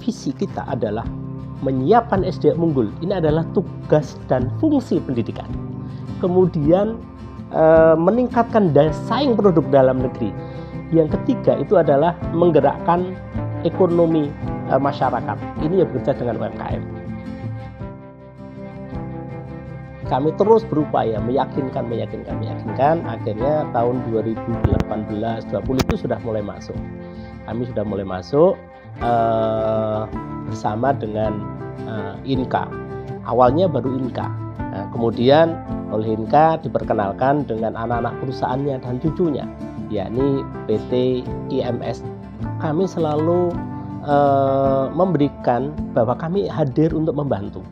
visi kita adalah menyiapkan SDM unggul. Ini adalah tugas dan fungsi pendidikan. Kemudian meningkatkan daya saing produk dalam negeri. Yang ketiga itu adalah menggerakkan ekonomi masyarakat. Ini yang bekerja dengan UMKM. Kami terus berupaya meyakinkan. Akhirnya tahun 2018-20 itu sudah mulai masuk. Kami sudah mulai masuk bersama dengan INKA. Awalnya baru INKA. Nah, kemudian oleh INKA diperkenalkan dengan anak-anak perusahaannya dan cucunya, yakni PT IMS. Kami selalu memberikan bahwa kami hadir untuk membantu.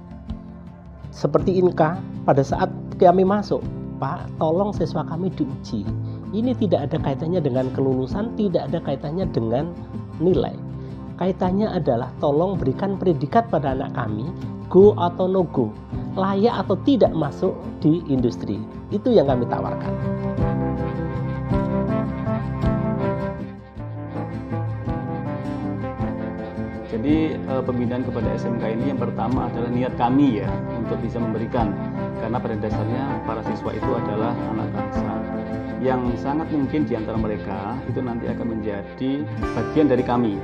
Seperti INKA, pada saat kami masuk, Pak, tolong siswa kami diuji. Ini tidak ada kaitannya dengan kelulusan, tidak ada kaitannya dengan nilai. Kaitannya adalah tolong berikan predikat pada anak kami, go atau no go, layak atau tidak masuk di industri. Itu yang kami tawarkan. Jadi pembinaan kepada SMK ini yang pertama adalah niat kami ya untuk bisa memberikan, karena pada dasarnya para siswa itu adalah anak bangsa yang sangat mungkin di antara mereka itu nanti akan menjadi bagian dari kami.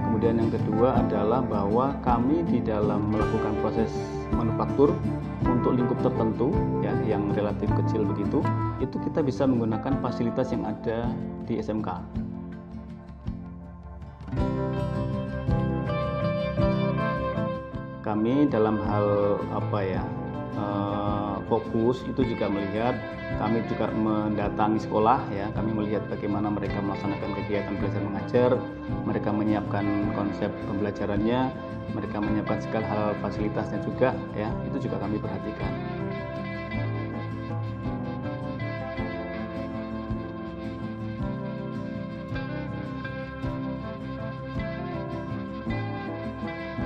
Kemudian yang kedua adalah bahwa kami di dalam melakukan proses manufaktur untuk lingkup tertentu ya yang relatif kecil begitu, itu kita bisa menggunakan fasilitas yang ada di SMK. Kami dalam hal fokus itu juga melihat, kami juga mendatangi sekolah ya, kami melihat bagaimana mereka melaksanakan kegiatan belajar mengajar, mereka menyiapkan konsep pembelajarannya, mereka menyiapkan segala hal fasilitasnya juga ya, itu juga kami perhatikan.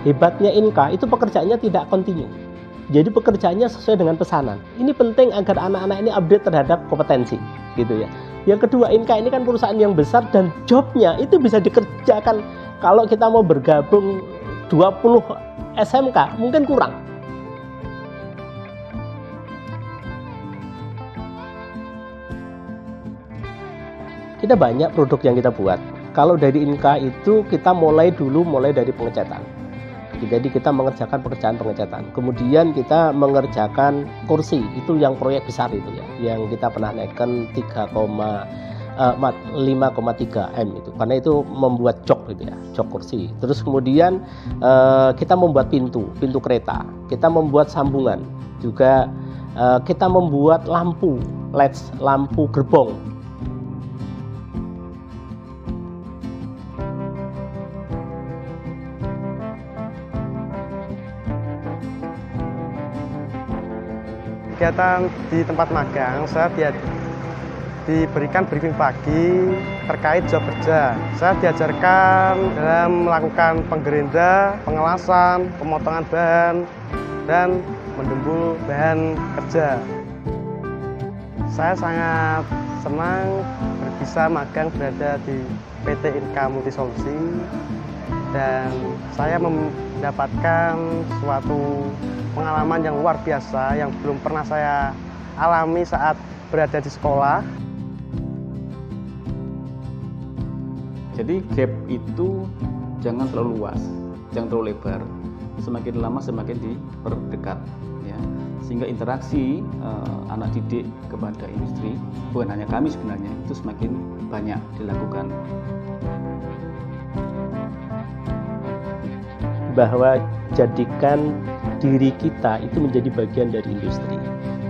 Hebatnya INKA itu pekerjaannya tidak kontinu. Jadi pekerjaannya sesuai dengan pesanan. Ini penting agar anak-anak ini update terhadap kompetensi, gitu ya. Yang kedua, INKA ini kan perusahaan yang besar dan jobnya itu bisa dikerjakan. Kalau kita mau bergabung 20 SMK mungkin kurang. Kita banyak produk yang kita buat. Kalau dari INKA itu kita mulai dari pengecatan. Jadi kita mengerjakan pekerjaan pengecatan. Kemudian kita mengerjakan kursi, itu yang proyek besar itu ya, yang kita pernah naikkan 5,3 M itu. Karena itu membuat jok gitu ya, jok kursi. Terus kemudian kita membuat pintu kereta. Kita membuat sambungan. Juga kita membuat lampu LED, lampu gerbong. Kegiatan di tempat magang, saya diberikan briefing pagi terkait job kerja. Saya diajarkan dalam melakukan penggerinda, pengelasan, pemotongan bahan, dan mendembul bahan kerja. Saya sangat senang bisa magang berada di PT INKA Multisolusi, dan saya mendapatkan suatu pengalaman yang luar biasa yang belum pernah saya alami saat berada di sekolah. Jadi gap itu jangan terlalu luas, jangan terlalu lebar. Semakin lama semakin diperdekat ya. Sehingga interaksi anak didik kepada industri, bukan hanya kami sebenarnya, itu semakin banyak dilakukan. Bahwa jadikan diri kita itu menjadi bagian dari industri.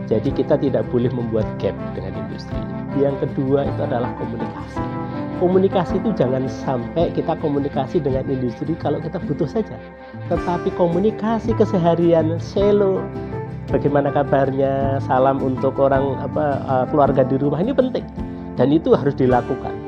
Jadi kita tidak boleh membuat gap dengan industri. Yang kedua itu adalah komunikasi. Komunikasi itu jangan sampai kita komunikasi dengan industri kalau kita butuh saja. Tetapi komunikasi keseharian, hello, bagaimana kabarnya, salam untuk orang keluarga di rumah, ini penting. Dan itu harus dilakukan.